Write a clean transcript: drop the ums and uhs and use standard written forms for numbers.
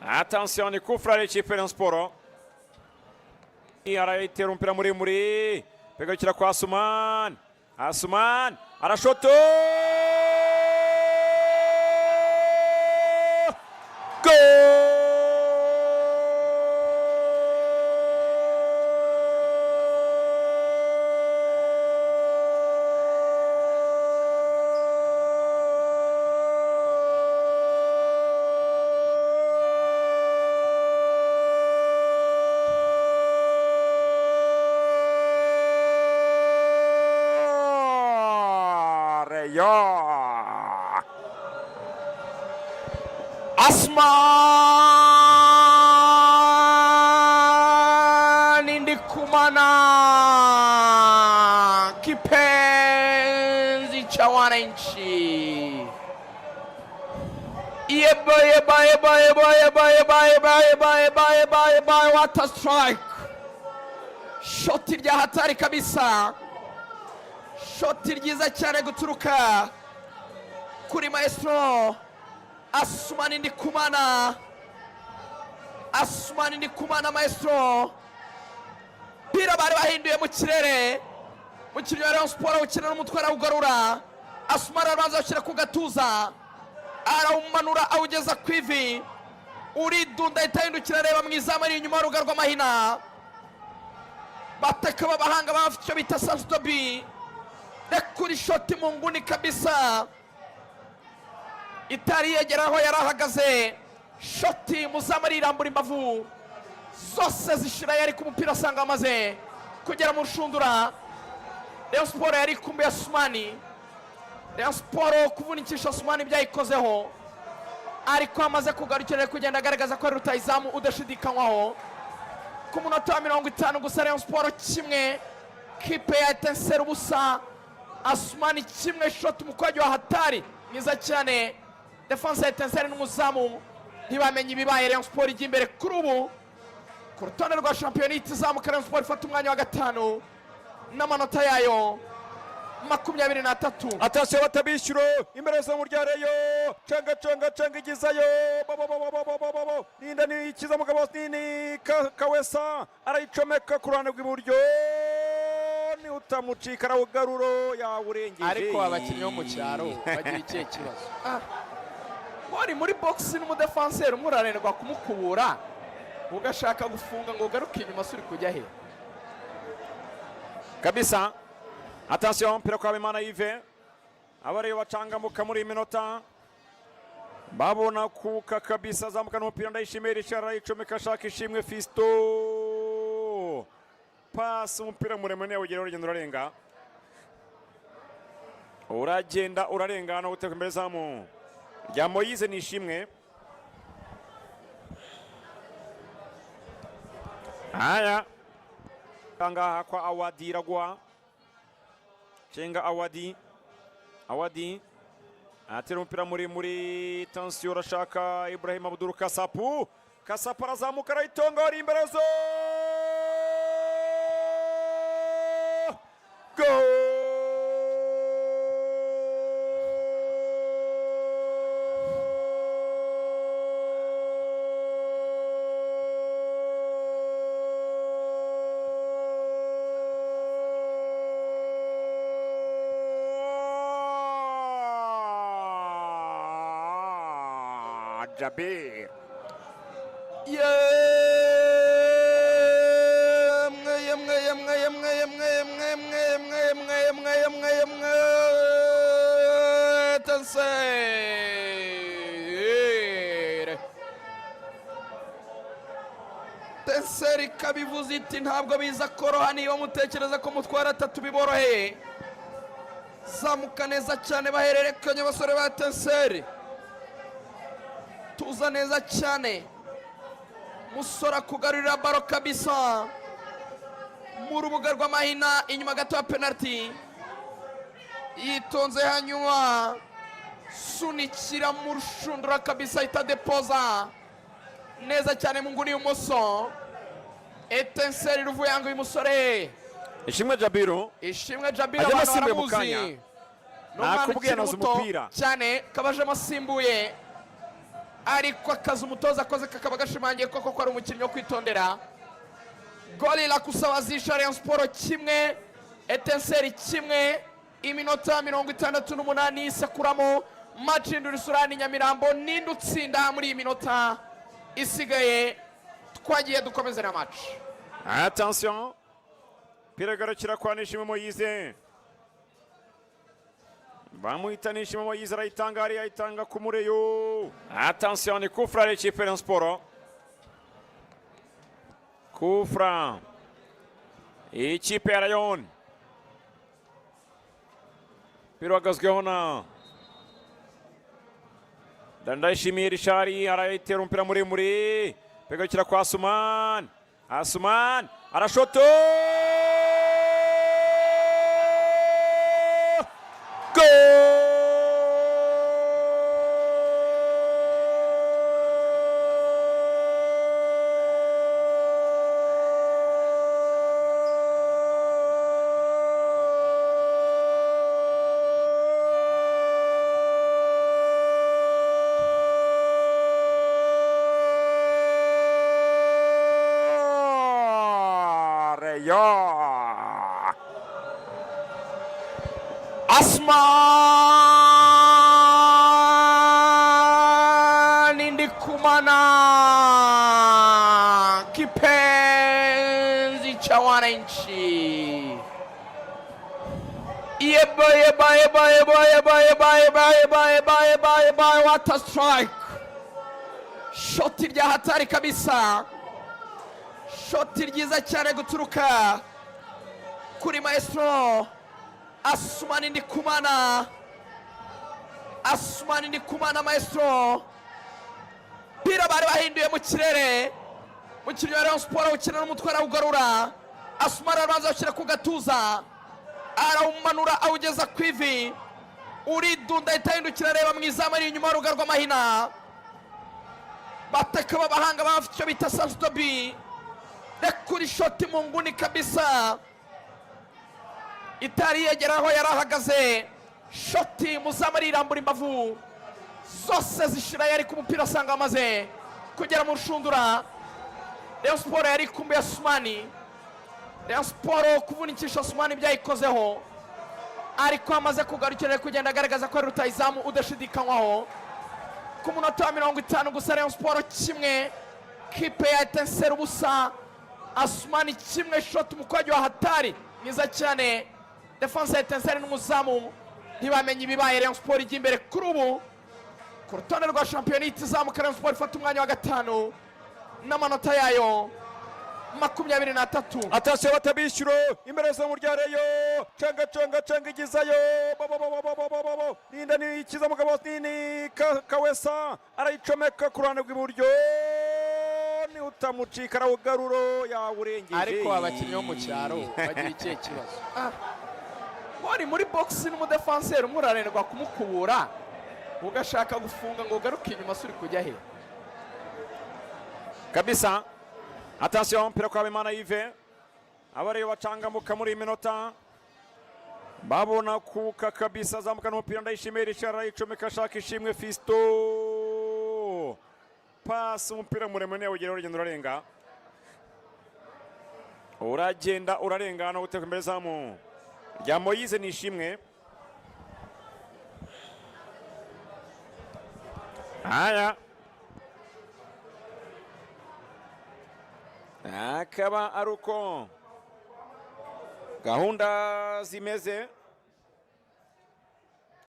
Attenzione, kufra l'ikipe Rayon Sport. Arayitera umupira muremure, pegarukira kwa Asuman. Asuman arashoto. Goal! Rayon. Asman Ndikumana, kipenzi cha wananchi. Yeba, what a strike! Shoti rya hatari kabisa. Shoti ryiza cyane guturuka kuri maestro Asman Ndikumana. Asman Ndikumana maestro. Pira bari bahinduye mu kirere. Umukinnyi wa Rayon Sport ukina n'umutwe arawugarura. Asman arabanza ashyira ku gatuza, arawumanura awugeza ku ivi. Uridunda itahindukira areba mu izamu ari inyuma y'uruga rw'amahina. Bateka b'abahanga bafite icyo bita sanstobi. Kuri shoti mu nguni kabisa, itari yegera aho yari ahagaze. Shoti muzamu arirambura imbavu zose zishira, yari ku mupira asanga amaze kugera mu rushundura. Rayon Sport yari kumbuye Asumani. Rayon Sport kuvunikisha Asumani byayikozeho, ariko amaze kugarukira kugenda agaragaza ko ari rutayizamu udashidikanywaho. Ku munota wa 50 gusa Rayon Sport kimwe, kipe ya ETiNcELLE ubusa. Asumani kimwe, shot mukwaji wa hatari mwiza cyane. Defense ya ETiNcELLE n'umuzamu ntibamenye ibibaye. Rayon Sport ijya imbere kuri ubu ku rutonde rwa shampiyona itizamuka. Rayon Sport ifata umwanya wa 5 n'amanota yayo 23. Attention batabishyuro imbere zo mu rya Rayon. Canga igizayo. Ninda ni ikiza mugabo nini Kawesa arayicomeka ku ruhande rw'iburyo. Ni utamucika arawugaruro yawurengeje. Ariko abakinnyi bo mu cyaro bagira ikihe kibazo? Wari muri box n'umudefenseur umurarendwa kumukubura, ugashaka gufunga ngo ugaruke inyuma suri kujya he kabisa. Attention, mpira kwa Imana Yves. Abareba bacangamuka muri minota, babona kuka kabisa, zamuka n'umupira ndayishimira ishara icomeka shaka ishimwe Fisto. Pass umupira muremure ugera urugendo urarenga. Uragenda urarengana uteka imbere zamu rya Moise Nishimwe. Haya kanga kwa Awadi iragwa. Chenga Awadi atera umupira muri tension, urashaka Ibrahim Abdul Kasapu arazamuka arayitonga, ari imbere zo. Goal! Jabir. ETiNcELLE ikabivuze iti ntabwo biza koroha niba mutekereza ko mutwara 3 biboroheye. Zamuka neza cyane bahererekanye abasore ba ETiNcELLE. Tuza neza cyane, musora kugarurira baro kabisa mu rubuga rw'amahina inyuma gato ya penalty. Yitonze hanyuma sunikira mu rushundura kabisa, itadepoza neza cyane mu nguni y'umoso. ETiNcELLE ruvuyanga uyu musore Ishimwe Jabiru abantu baramuzi. Nakubwiye nazo umupira cyane kabaje amasimbuye. ariko akazi umutoza akoze kakaba gashimangiye koko ari umukinnyi wo kwitondera. Goli la kusawazisha Rayon Sport kimwe ETiNcELLE kimwe, iminota 68 isakuramo match indurisurani Nyamirambo. Ninde utsinda muri iyi minota isigaye? Twagiye dukomeze na match. Attention, piragarukira kwa Nishimwe Moise, bamwita Nishimwe Moise, arayitanga hariya, ayitanga ku Mureyo. Attention, ni kufra y'ikipe ya Rayon Sport, kufra ikipe ya Rayon. Pirwagazweho na Ndayishimiye Rishari, arayitera umupira muremure, piragarukira kwa Asuman. Asuman arashoto, goal! Yeah. Asman Ndikumana, kipenzi cha wananchi. Yeba, what a strike! Shoti rya hatari kabisa, shoti ryiza cyane guturuka kuri maestro Asman Ndikumana. Asman Ndikumana maestro, pira bari bahinduye mu kirere, umukinnyi wa Rayon Sport ukina n'umutwe arawugarura. Asman arabanza ashyira ku gatuza, arawumanura awugeza ku ivi, uridunda ahita ahindukira areba mu izamu ari inyuma y'uruga rw'amahina. Bateka b'abahanga bafite icyo bita sanstobi, kuri shoti mu nguni kabisa, itari yegera aho yari ahagaze. Shoti muzamu arirambura imbavu zose zishira, yari ku mupira asanga amaze kugera mu rushundura. Rayon Sport yari kumbuye Asumani, Rayon Sport kuvunikisha Asumani byayikozeho, ariko amaze kugarukira kugenda agaragaza ko ari rutayizamu udashidikanywaho. Ku munota wa 50 gusa Rayon Sport kimwe, kipe ya ETiNcELLE ubusa. Asumani kimwe, shoti mukwaji wa hatari mwiza cyane. Defense ya ETiNcELLE n'umuzamu ntibamenye ibibaye. Rayon Sport ijya imbere kuri ubu ku rutonde rwa shampiyona itizamuka. Rayon Sport ifata umwanya wa 5 n'amanota yayo 23. Attention, batabishyuro imbere zo mu rya Rayon, cenga igizayo, ninda ni ikiza mugabo nini Kawesa, arayicomeka ku ruhande rw'iburyo, ni utamucika arawugaruro, yawurengeje. Ariko abakinnyi bo mu cyaro bagira ikihe kibazo? Wari muri box n'umudefanseri umurarendwa kumukubura, ugashaka gufunga ngo garuke inyuma suri kujya he kabisa. Attention, mpira kwa Bimana Yves, abareyo bacangamuka muri minota, babona kuka kabisa, zamuka n'umupira Ndayishimiye Richard, arayicomeka ashaka Ishimwe Fisto, pasi umupira muremure ugera urugendo urarenga, uragenda urarenga no guteka imbere zamu rya Moise. Ni Ishimwe, haya akaba ari uko gahunda zimeze.